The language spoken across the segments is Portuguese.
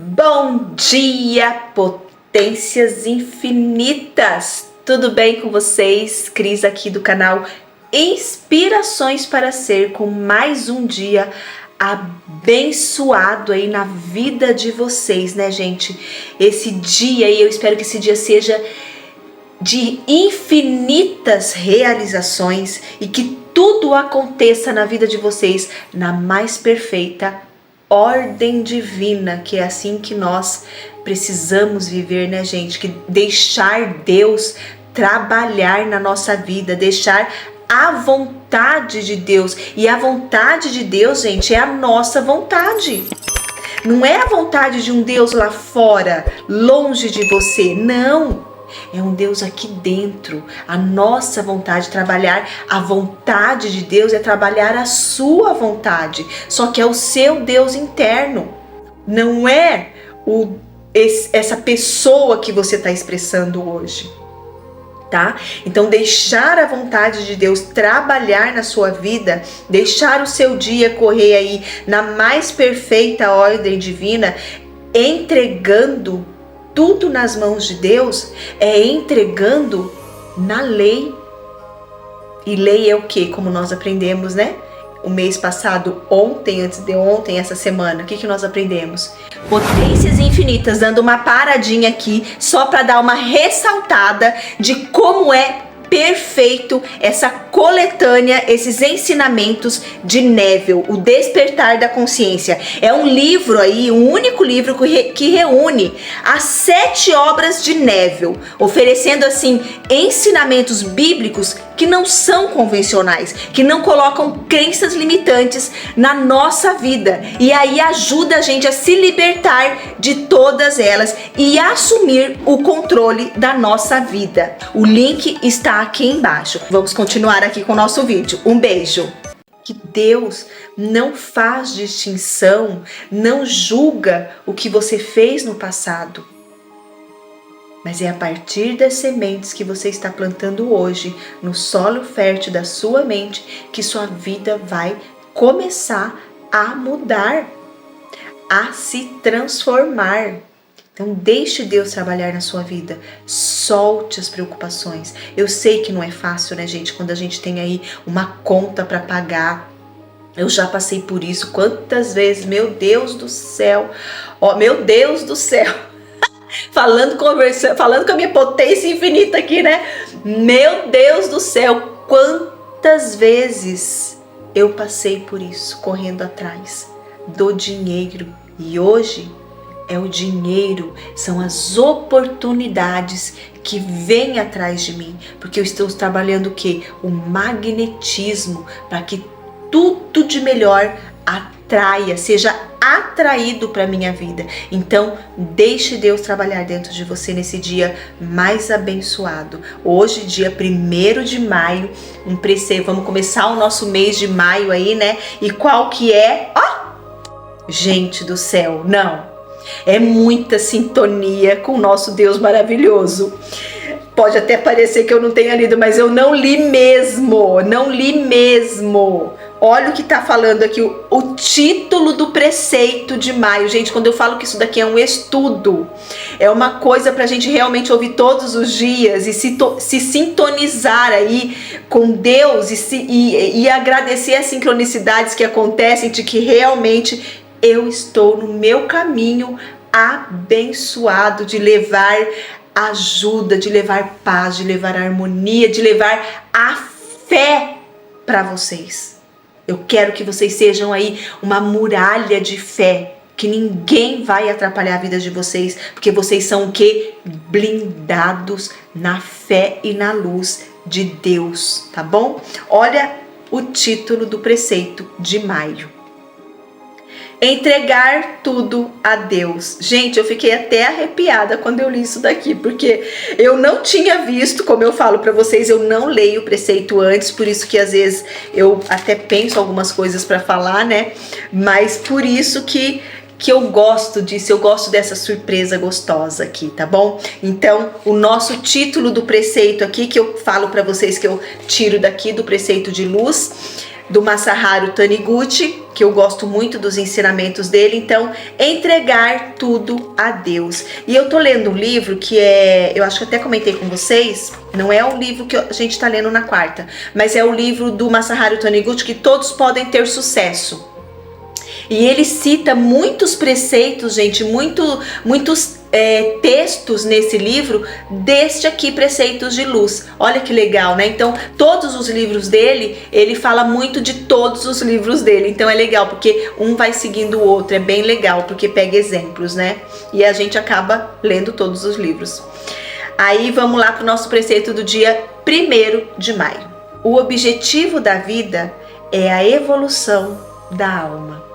Bom dia, potências infinitas! Tudo bem com vocês? Cris aqui do canal Inspirações para Ser, com mais um dia abençoado aí na vida de vocês, né, gente? Esse dia aí, eu espero que esse dia seja de infinitas realizações e que tudo aconteça na vida de vocês na mais perfeita ordem divina, que é assim que nós precisamos viver, né, gente? Que deixar Deus trabalhar na nossa vida, deixar a vontade de Deus. E a vontade de Deus, gente, é a nossa vontade. Não é a vontade de um Deus lá fora, longe de você, não. É um Deus aqui dentro. A nossa vontade, trabalhar a vontade de Deus é trabalhar a sua vontade. Só que é o seu Deus interno. Não é essa pessoa que você está expressando hoje. Tá? Então deixar a vontade de Deus trabalhar na sua vida, deixar o seu dia correr aí na mais perfeita ordem divina, entregando tudo nas mãos de Deus, é entregando na lei. E lei é o que? Como nós aprendemos, né? O mês passado, ontem, antes de ontem, essa semana, o que nós aprendemos? Potências infinitas, dando uma paradinha aqui, só para dar uma ressaltada de como é perfeito essa coletânea, esses ensinamentos de Neville, o Despertar da Consciência. É um livro aí, um único livro que reúne as 7 obras de Neville, oferecendo assim ensinamentos bíblicos que não são convencionais, que não colocam crenças limitantes na nossa vida, e aí ajuda a gente a se libertar de todas elas e assumir o controle da nossa vida. O link está aqui embaixo. Vamos continuar aqui com o nosso vídeo. Um beijo! Que Deus não faz distinção, não julga o que você fez no passado. Mas é a partir das sementes que você está plantando hoje, no solo fértil da sua mente, que sua vida vai começar a mudar, a se transformar. Então deixe Deus trabalhar na sua vida, solte as preocupações. Eu sei que não é fácil, né, gente, quando a gente tem aí uma conta para pagar. Eu já passei por isso, quantas vezes, meu Deus do céu, ó, meu Deus do céu. Falando com a minha potência infinita aqui, né? Meu Deus do céu, quantas vezes eu passei por isso, correndo atrás do dinheiro. E hoje é o dinheiro, são as oportunidades que vêm atrás de mim, porque eu estou trabalhando o quê? O magnetismo, para que tudo de melhor atraia, seja atraído para minha vida. Então, deixe Deus trabalhar dentro de você nesse dia mais abençoado. Hoje, dia 1º de maio, um preceito. Vamos começar o nosso mês de maio aí, né? E qual que é? Ó! Gente do céu, não! É muita sintonia com o nosso Deus maravilhoso. Pode até parecer que eu não tenha lido, mas eu não li mesmo, não li mesmo. Olha o que tá falando aqui, o título do preceito de maio. Gente, quando eu falo que isso daqui é um estudo, é uma coisa pra gente realmente ouvir todos os dias e se sintonizar aí com Deus e agradecer as sincronicidades que acontecem, de que realmente eu estou no meu caminho abençoado de levar ajuda, de levar paz, de levar harmonia, de levar a fé para vocês. Eu quero que vocês sejam aí uma muralha de fé, que ninguém vai atrapalhar a vida de vocês, porque vocês são o quê? Blindados na fé e na luz de Deus, tá bom? Olha o título do preceito de maio. Entregar tudo a Deus. Gente, eu fiquei até arrepiada quando eu li isso daqui, porque eu não tinha visto, como eu falo para vocês, eu não leio o preceito antes, por isso que às vezes eu até penso algumas coisas para falar, né? Mas por isso que eu gosto disso, eu gosto dessa surpresa gostosa aqui, tá bom? Então, o nosso título do preceito aqui, que eu falo para vocês, que eu tiro daqui do preceito de luz, do Masaharu Taniguchi, que eu gosto muito dos ensinamentos dele. Então, entregar tudo a Deus. E eu tô lendo um livro que eu acho que até comentei com vocês, não é o livro que a gente tá lendo na quarta, mas é o livro do Masaharu Taniguchi, que todos podem ter sucesso. E ele cita muitos preceitos, gente, muitos textos nesse livro deste aqui, Preceitos de Luz. Olha que legal, né? Então, todos os livros dele, ele fala muito de todos os livros dele. Então é legal, porque um vai seguindo o outro. É bem legal, porque pega exemplos, né? E a gente acaba lendo todos os livros. Aí vamos lá para o nosso preceito do dia 1º de maio. O objetivo da vida é a evolução da alma.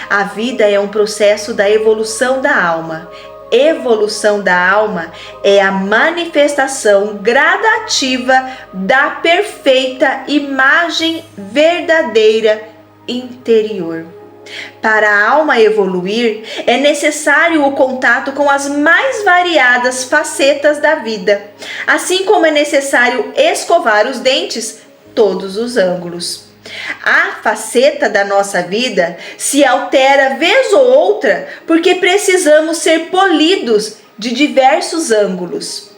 A vida é um processo da evolução da alma. Evolução da alma é a manifestação gradativa da perfeita imagem verdadeira interior. Para a alma evoluir, é necessário o contato com as mais variadas facetas da vida, assim como é necessário escovar os dentes todos os ângulos. A faceta da nossa vida se altera vez ou outra porque precisamos ser polidos de diversos ângulos.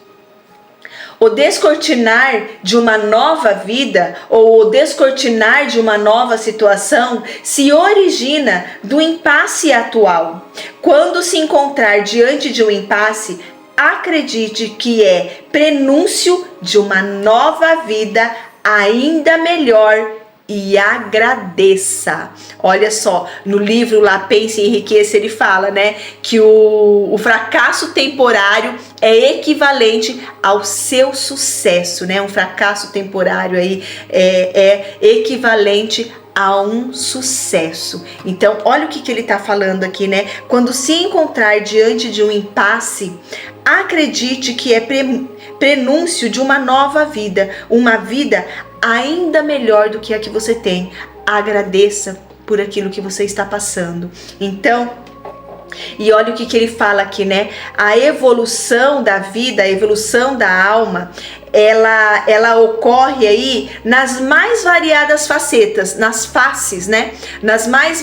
O descortinar de uma nova vida ou o descortinar de uma nova situação se origina do impasse atual. Quando se encontrar diante de um impasse, acredite que é prenúncio de uma nova vida ainda melhor e agradeça. Olha só, no livro lá Pense e Enriqueça, ele fala, né, que o fracasso temporário é equivalente ao seu sucesso, né? Um fracasso temporário aí é equivalente a um sucesso. Então, olha o que ele está falando aqui, né? Quando se encontrar diante de um impasse, acredite que é prenúncio de uma nova vida, uma vida ainda melhor do que a que você tem. Agradeça por aquilo que você está passando. Então, e olha o que ele fala aqui, né? A evolução da vida, a evolução da alma, ela ocorre aí nas mais variadas facetas, nas faces, né? Nas mais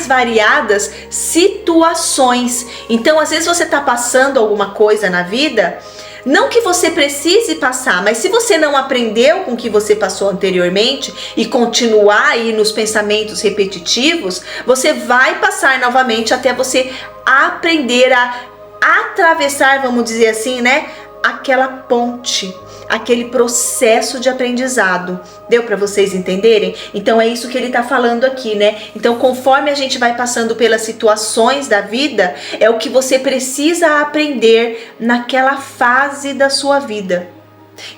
variadas situações. Então, às vezes você está passando alguma coisa na vida, não que você precise passar, mas se você não aprendeu com o que você passou anteriormente e continuar aí nos pensamentos repetitivos, você vai passar novamente até você aprender a atravessar, vamos dizer assim, né? Aquela ponte, aquele processo de aprendizado. Deu para vocês entenderem? Então é isso que ele tá falando aqui, né? Então, conforme a gente vai passando pelas situações da vida, é o que você precisa aprender naquela fase da sua vida.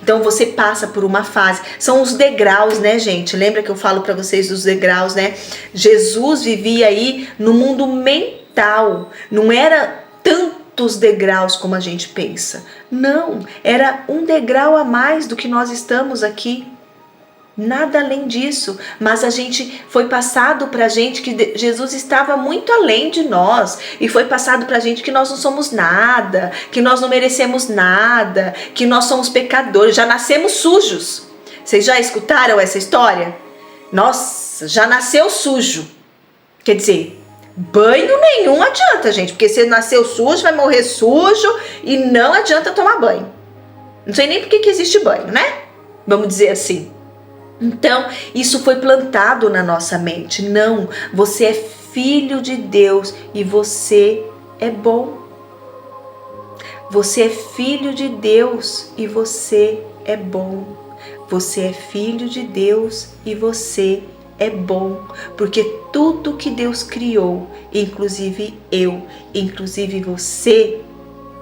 Então você passa por uma fase, são os degraus, né, gente? Lembra que eu falo para vocês dos degraus, né? Jesus vivia aí no mundo mental, não era tantos degraus como a gente pensa. Não, era um degrau a mais do que nós estamos aqui. Nada além disso, mas a gente foi passado pra gente que Jesus estava muito além de nós, e foi passado pra gente que nós não somos nada, que nós não merecemos nada, que nós somos pecadores, já nascemos sujos. Vocês já escutaram essa história? Nossa, já nasceu sujo. Quer dizer, banho nenhum adianta, gente, porque se nasceu sujo, vai morrer sujo e não adianta tomar banho. Não sei nem por que existe banho, né? Vamos dizer assim. Então, isso foi plantado na nossa mente. Não, você é filho de Deus e você é bom. Você é filho de Deus e você é bom. Você é filho de Deus e você é bom. Porque tudo que Deus criou, inclusive eu, inclusive você,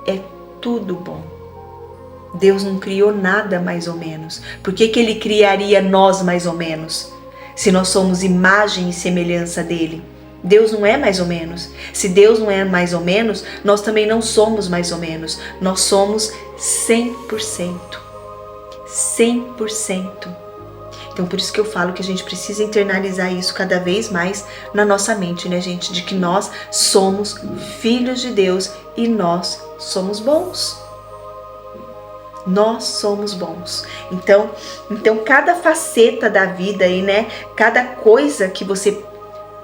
é tudo bom. Deus não criou nada mais ou menos. Por que Ele criaria nós mais ou menos? Se nós somos imagem e semelhança dele. Deus não é mais ou menos. Se Deus não é mais ou menos, nós também não somos mais ou menos. Nós somos 100%. 100%. Então por isso que eu falo que a gente precisa internalizar isso cada vez mais na nossa mente, né, gente? De que nós somos filhos de Deus e nós somos bons. Nós somos bons. Então cada faceta da vida aí, né? Cada coisa que você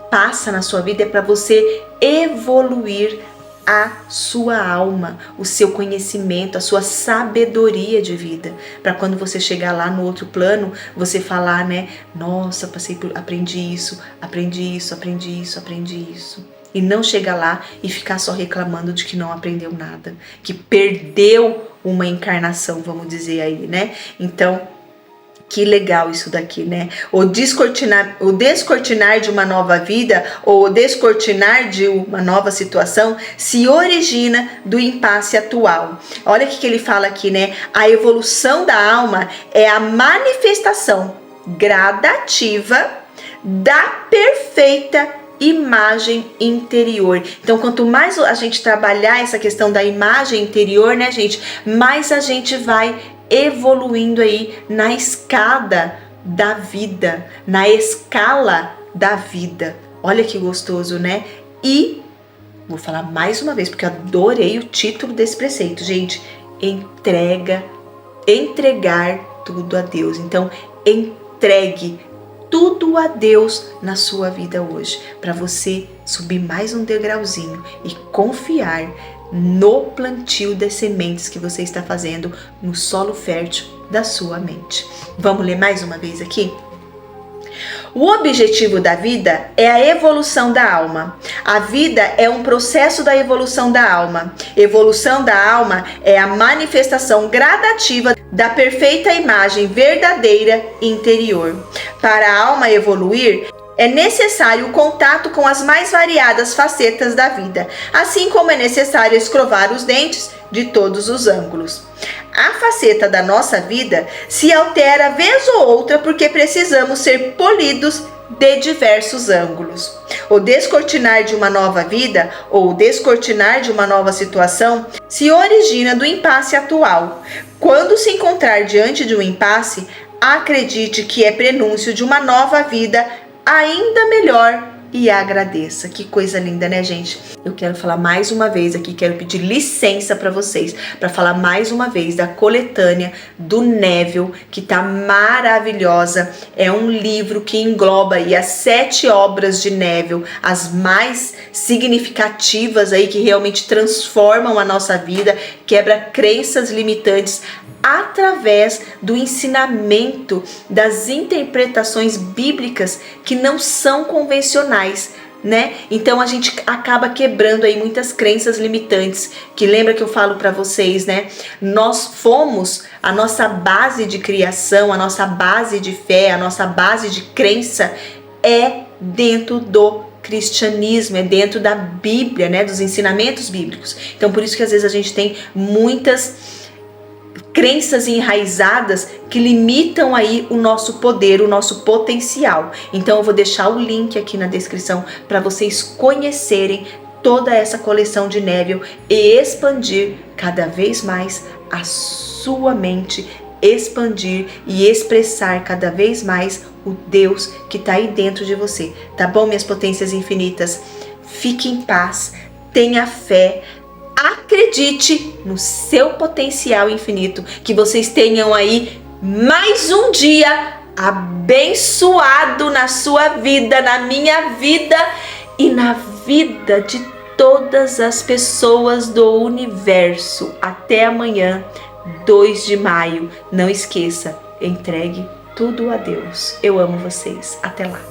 passa na sua vida é para você evoluir a sua alma, o seu conhecimento, a sua sabedoria de vida, para quando você chegar lá no outro plano, você falar, né? Nossa, aprendi isso, e não chegar lá e ficar só reclamando de que não aprendeu nada, que perdeu uma encarnação, vamos dizer aí, né? Então, que legal isso daqui, né? O descortinar de uma nova vida, ou o descortinar de uma nova situação, se origina do impasse atual. Olha o que ele fala aqui, né? A evolução da alma é a manifestação gradativa da perfeita imagem interior. Então, quanto mais a gente trabalhar essa questão da imagem interior, né, gente, mais a gente vai evoluindo aí na escada da vida, na escala da vida. Olha que gostoso, né? E vou falar mais uma vez, porque eu adorei o título desse preceito, gente. Entregar tudo a Deus. Então, entregue tudo a Deus na sua vida hoje, para você subir mais um degrauzinho e confiar no plantio das sementes que você está fazendo no solo fértil da sua mente. Vamos ler mais uma vez aqui? O objetivo da vida é a evolução da alma. A vida é um processo da evolução da alma. Evolução da alma é a manifestação gradativa da perfeita imagem verdadeira interior. Para a alma evoluir, é necessário o contato com as mais variadas facetas da vida, assim como é necessário escovar os dentes de todos os ângulos. A faceta da nossa vida se altera vez ou outra porque precisamos ser polidos de diversos ângulos. O descortinar de uma nova vida ou o descortinar de uma nova situação se origina do impasse atual. Quando se encontrar diante de um impasse, acredite que é prenúncio de uma nova vida ainda melhor e agradeça. Que coisa linda, né, gente? Eu quero falar mais uma vez aqui, quero pedir licença para vocês, para falar mais uma vez da coletânea do Neville, que tá maravilhosa. É um livro que engloba aí as 7 obras de Neville, as mais significativas aí, que realmente transformam a nossa vida, quebra crenças limitantes, através do ensinamento das interpretações bíblicas que não são convencionais, né? Então a gente acaba quebrando aí muitas crenças limitantes, que lembra que eu falo para vocês, né? Nós fomos, a nossa base de criação, a nossa base de fé, a nossa base de crença é dentro do cristianismo, é dentro da Bíblia, né? Dos ensinamentos bíblicos. Então por isso que às vezes a gente tem muitas crenças enraizadas que limitam aí o nosso poder, o nosso potencial. Então eu vou deixar o link aqui na descrição para vocês conhecerem toda essa coleção de Neville e expandir cada vez mais a sua mente, expandir e expressar cada vez mais o Deus que está aí dentro de você. Tá bom, minhas potências infinitas? Fique em paz, tenha fé, acredite no seu potencial infinito, que vocês tenham aí mais um dia abençoado na sua vida, na minha vida e na vida de todas as pessoas do universo. Até amanhã, 2 de maio. Não esqueça, entregue tudo a Deus. Eu amo vocês. Até lá.